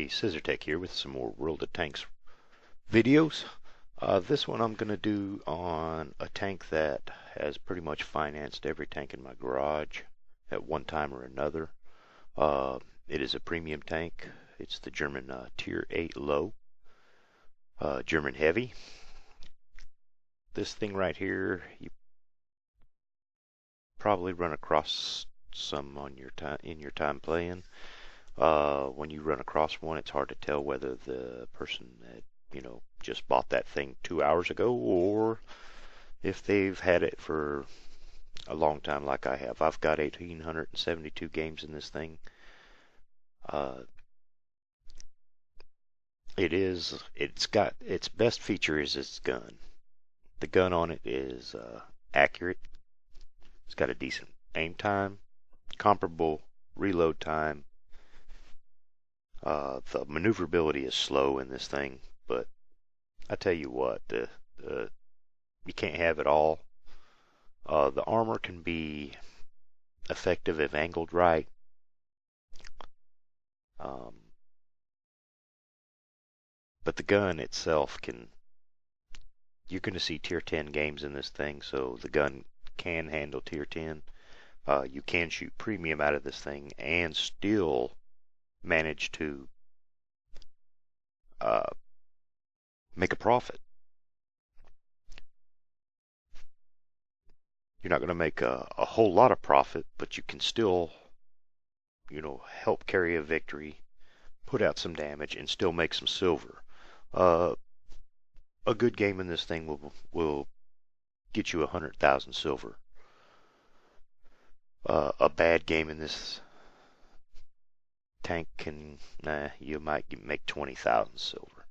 everybody, Scissortech here with some more World of Tanks videos. This one I'm going to do on a tank that has pretty much financed every tank in my garage at one time or another. It is a premium tank. It's the German Tier 8 Lowe, German heavy. This thing right here, you probably run across some on your time in your time playing. When you run across one, it's hard to tell whether the person that, just bought that thing 2 hours ago or if they've had it for a long time like I have. I've got 1,872 games in this thing. It's got its best feature is its gun. The gun on it is accurate. It's got a decent aim time, comparable reload time. The maneuverability is slow in this thing, but I tell you what, you can't have it all. The armor can be effective if angled right. But the gun itself you're going to see tier 10 games in this thing, so the gun can handle tier 10. You can shoot premium out of this thing and still manage to make a profit. You're not going to make a whole lot of profit, but you can still, help carry a victory, put out some damage, and still make some silver. A good game in this thing will get you 100,000 silver. A bad game in this tank you might make 20,000 silver.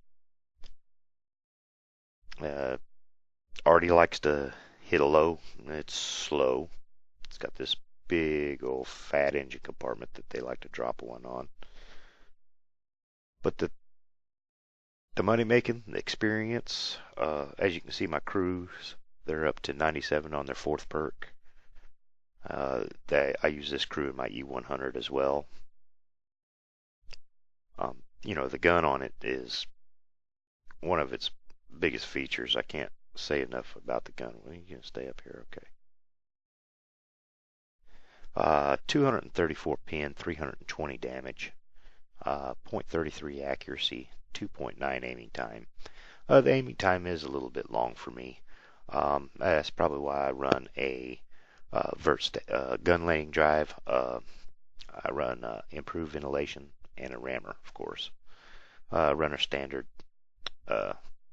Artie likes to hit a low. It's slow. It's got this big old fat engine compartment that they like to drop one on. But the money making, the experience, as you can see, my crews, they're up to 97 on their 4th perk. I use this crew in my E100 as well. The gun on it is one of its biggest features. I can't say enough about the gun. Well, you can stay up here, okay. 234 pin, 320 damage, 0.33 accuracy, 2.9 aiming time. The aiming time is a little bit long for me. That's probably why I run a gun landing drive. I run improved ventilation and a rammer, of course. Runner standard,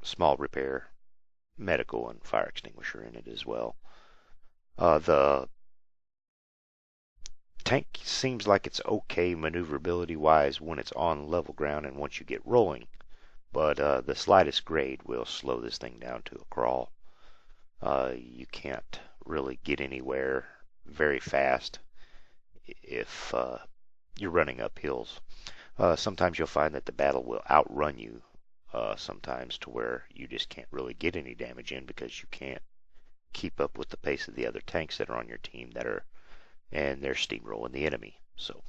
small repair, medical, and fire extinguisher in it as well. The tank seems like it's okay maneuverability wise when it's on level ground and once you get rolling, but the slightest grade will slow this thing down to a crawl. You can't really get anywhere very fast if you're running up hills. Sometimes you'll find that the battle will outrun you sometimes to where you just can't really get any damage in because you can't keep up with the pace of the other tanks that are on your team and they're steamrolling the enemy. So,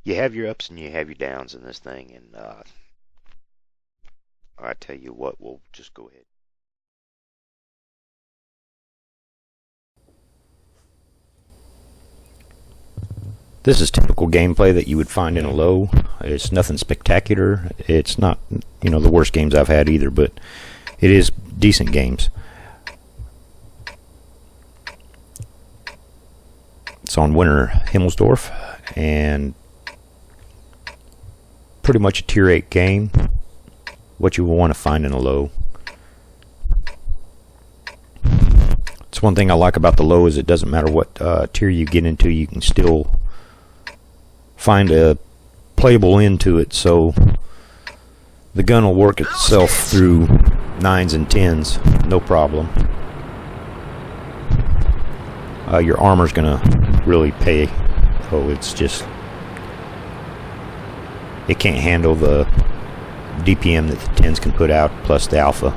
you have your ups and you have your downs in this thing, and I tell you what, we'll just go ahead. This is typical gameplay that you would find in a Lowe. It's nothing spectacular. It's not, the worst games I've had either, but it is decent games. It's on Winter Himmelsdorf, and pretty much a tier 8 game. What you will want to find in a Lowe. It's one thing I like about the Lowe is it doesn't matter what tier you get into, you can still find a playable end to it, so the gun will work itself through 9s and 10s, no problem. Your armor's gonna really pay. It's just, it can't handle the DPM that the 10s can put out, plus the alpha.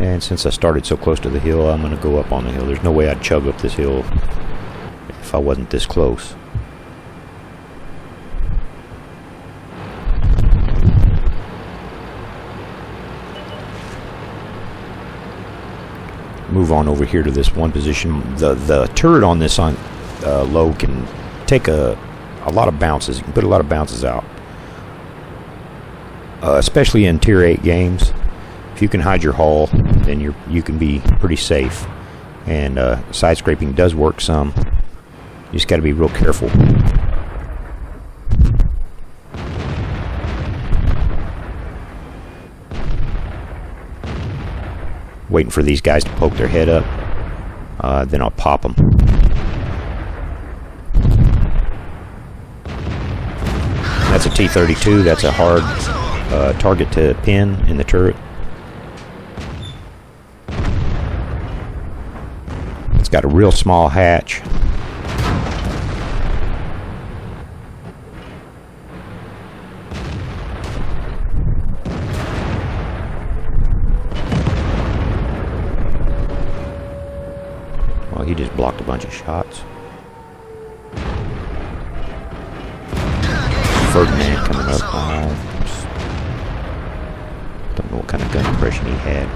And since I started so close to the hill, I'm gonna go up on the hill. There's no way I'd chug up this hill if I wasn't this close. move on over here to this one position. The turret on this Lowe can take a lot of bounces. You can put a lot of bounces out, especially in Tier 8 games. If you can hide your hull, then you can be pretty safe. And side scraping does work some. You just got to be real careful. Waiting for these guys to poke their head up, then I'll pop them. That's a T-32. That's a hard target to pin in the turret. It's got a real small hatch. Well, he just blocked a bunch of shots. Ferdinand coming up. Don't know what kind of gun impression he had.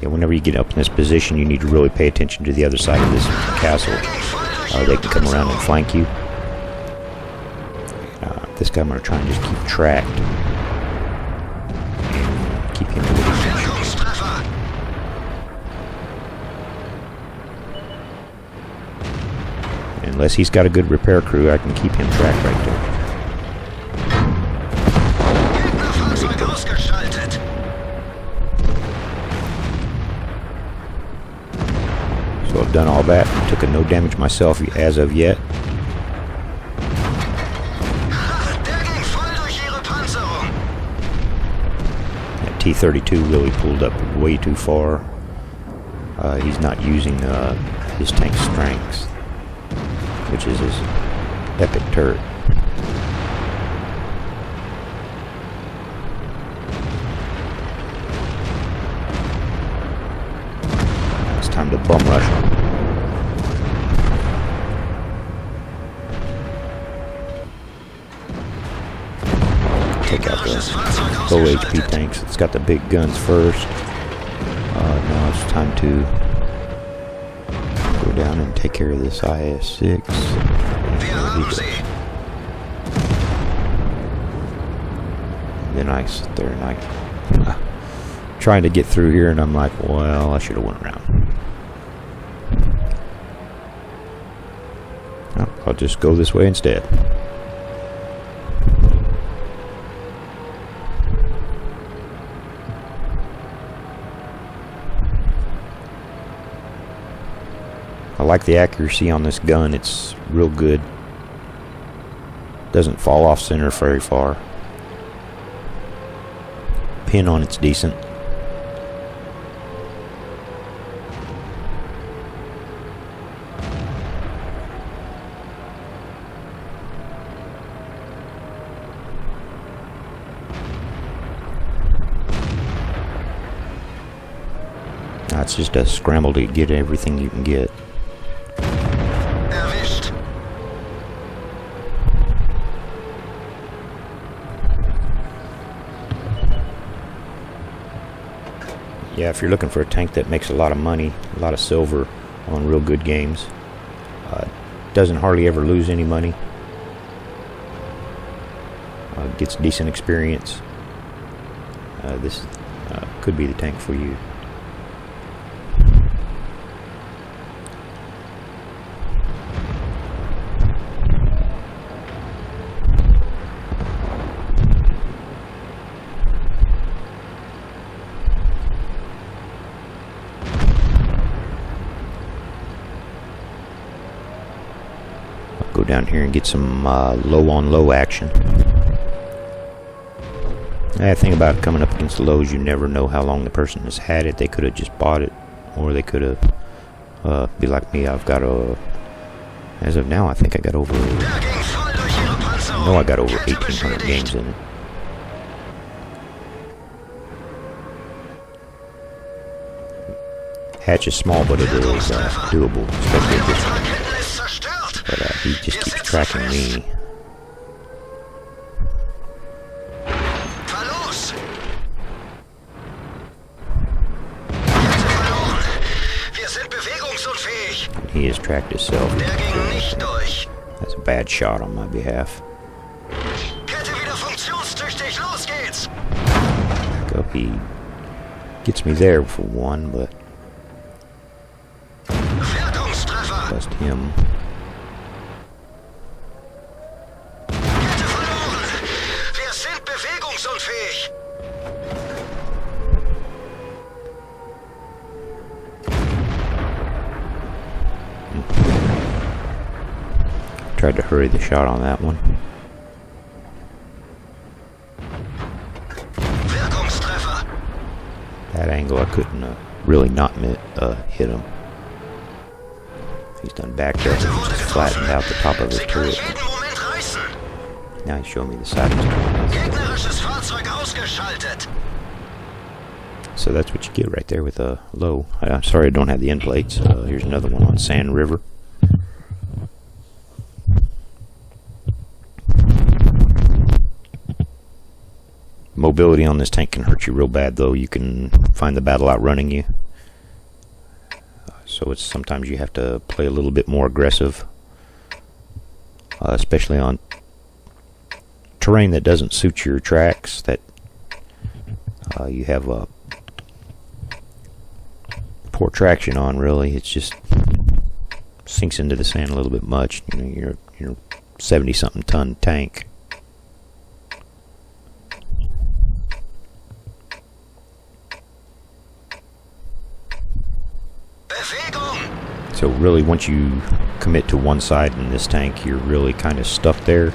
Yeah, whenever you get up in this position, you need to really pay attention to the other side of this castle. They can come around and flank you. This guy I'm going to try and just keep tracked. And keep him within range. Unless he's got a good repair crew, I can keep him tracked right there. So I've done all that. Took a no damage myself as of yet. That T-32 really pulled up way too far. He's not using his tank strengths, which is his epic turret. It's time to bum rush him. Take out the low HP tanks. It's got the big guns first. Now it's time to go down and take care of this IS-6. Then I sit there and I'm trying to get through here, and I'm like, well, I should have went around. No, I'll just go this way instead. I like the accuracy on this gun. It's real good. Doesn't fall off center very far. Pin on it's decent. It's just a scramble to get everything you can get. Yeah, if you're looking for a tank that makes a lot of money, a lot of silver on real good games, doesn't hardly ever lose any money, gets decent experience, this could be the tank for you. Go down here and get some low on low action. The thing about coming up against the Lowe's, you never know how long the person has had it. They could have just bought it, or they could have be like me. I've got as of now, I think I got over, I know I got over 1,800 games in it. Hatch is small, but it is doable, especially at this point. But he just keeps tracking me. And he has tracked himself. That's a bad shot on my behalf. Go, he gets me there for one, but bust him. Tried to hurry the shot on that one. That angle I couldn't really not hit him. He's done backed up and just flattened out the top of his turret. Now he's showing me the side of his turret. So that's what you get right there with a Lowe. I'm sorry I don't have the end plates. Here's another one on Sand River. Mobility on this tank can hurt you real bad, though. You can find the battle outrunning you. So it's sometimes you have to play a little bit more aggressive, especially on terrain that doesn't suit your tracks, that you have poor traction on. Really, it's just sinks into the sand a little bit much. You know, you're 70-something ton tank. So really, once you commit to one side in this tank, you're really kind of stuck there,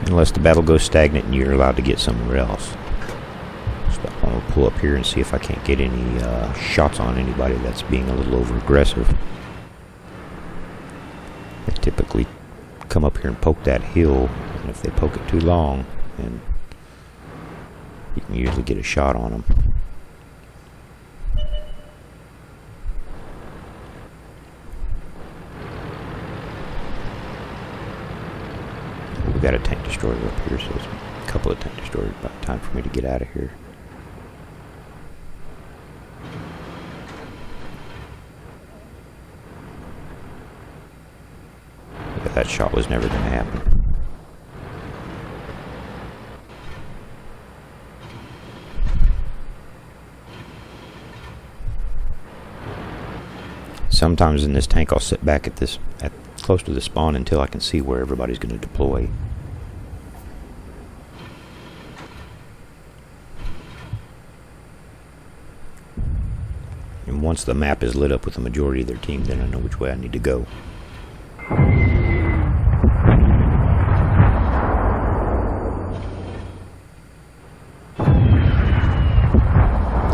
unless the battle goes stagnant and you're allowed to get somewhere else. So I'm going to pull up here and see if I can't get any shots on anybody that's being a little over aggressive. They typically come up here and poke that hill, and if they poke it too long, then you can usually get a shot on them. We've got a tank destroyer up here, so it's a couple of tank destroyers. About time for me to get out of here. But that shot was never going to happen. Sometimes in this tank I'll sit back at close to the spawn until I can see where everybody's going to deploy. And once the map is lit up with the majority of their team, then I know which way I need to go. I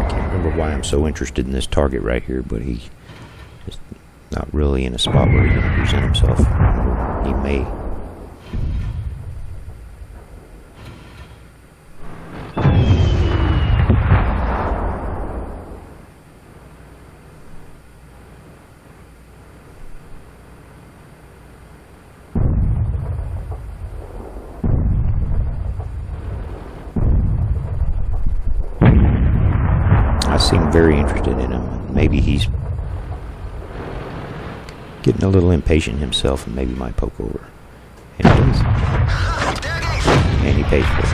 can't remember why I'm so interested in this target right here, but he's just not really in a spot where he can present himself. He may. I seem very interested in him. Maybe he's getting a little impatient himself and maybe might poke over. And he does. And he pays for it.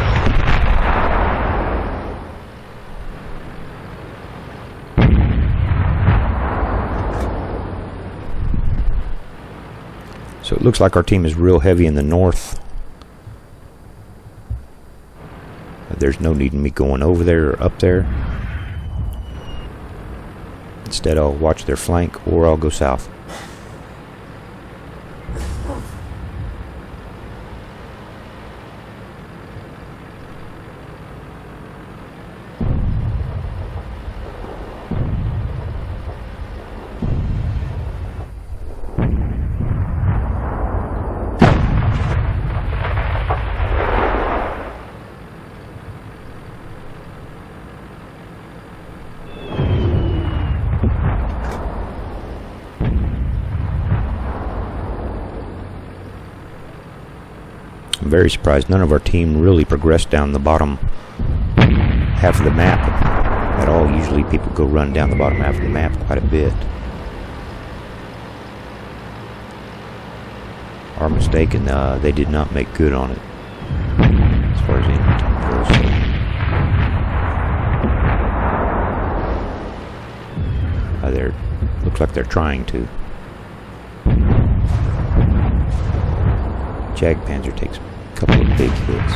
So it looks like our team is real heavy in the north. There's no need in me going over there or up there. Instead, I'll watch their flank or I'll go south. I'm very surprised none of our team really progressed down the bottom half of the map at all. Usually people go run down the bottom half of the map quite a bit. our mistake, and they did not make good on it as far as the enemy tank goes. So, they're looks like they're trying to. Jagdpanzer takes a couple of big hits.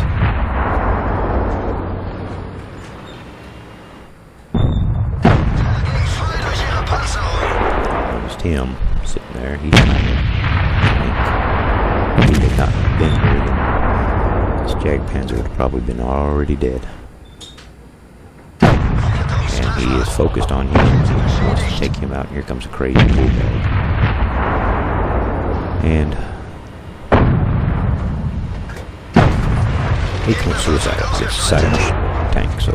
Noticed him sitting there. He's trying to think. If he had not been here, then this Jagdpanzer would have probably been already dead. And he is focused on him. He wants to take him out. And here comes a crazy bullbag. And he commits suicide on this silent tank, so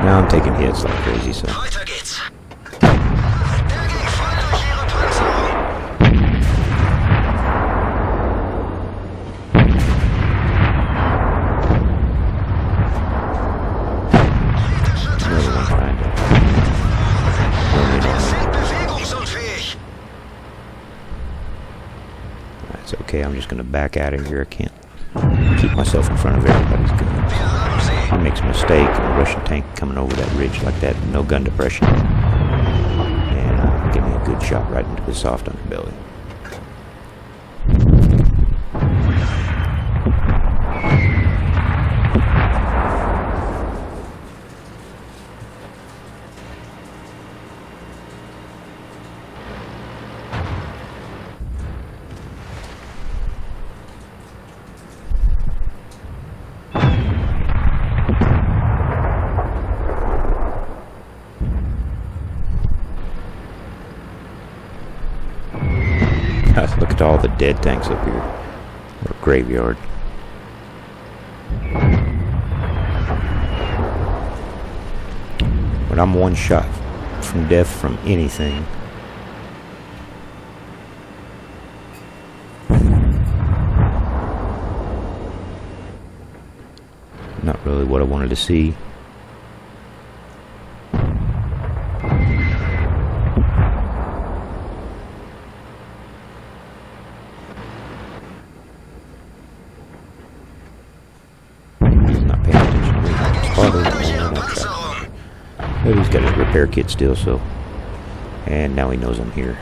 now I'm taking hits like crazy, so another one trying to run in on me. That's okay, I'm just going to back out of here. I can't keep myself in front of everybody's guns. He makes a mistake, and a Russian tank coming over that ridge like that, no gun depression, and give me a good shot right into his soft underbelly. Look at all the dead tanks up here. What a graveyard. When I'm one shot from death from anything, not really what I wanted to see. But he's got his repair kit still, so. And now he knows I'm here.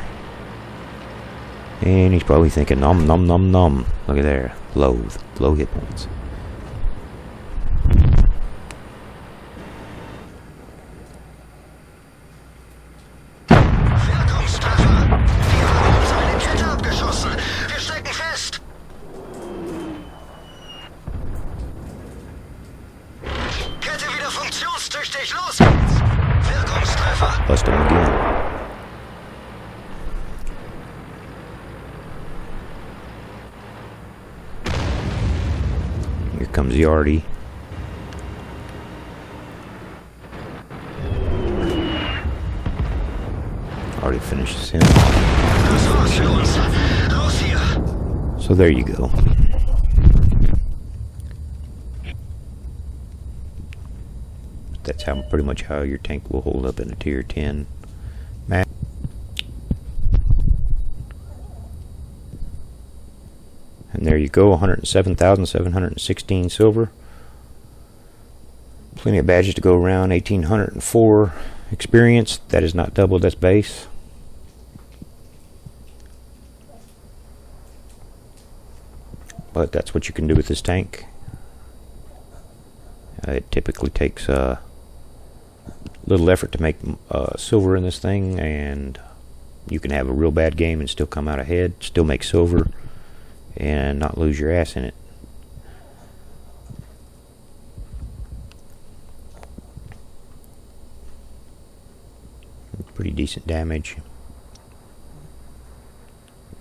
And he's probably thinking, nom nom nom nom. Look at there. Low hit points. Bust him again. Here comes the Artie. Artie finishes him. So there you go. That's how pretty much how your tank will hold up in a tier 10 match. And there you go, 107,716 silver. Plenty of badges to go around, 1,804 experience. That is not double, that's base. But that's what you can do with this tank. It typically takes little effort to make silver in this thing, and you can have a real bad game and still come out ahead, still make silver, and not lose your ass in it. Pretty decent damage.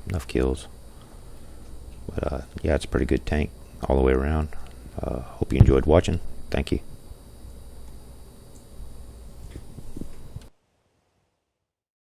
Enough kills. But yeah, it's a pretty good tank all the way around. Hope you enjoyed watching. Thank you.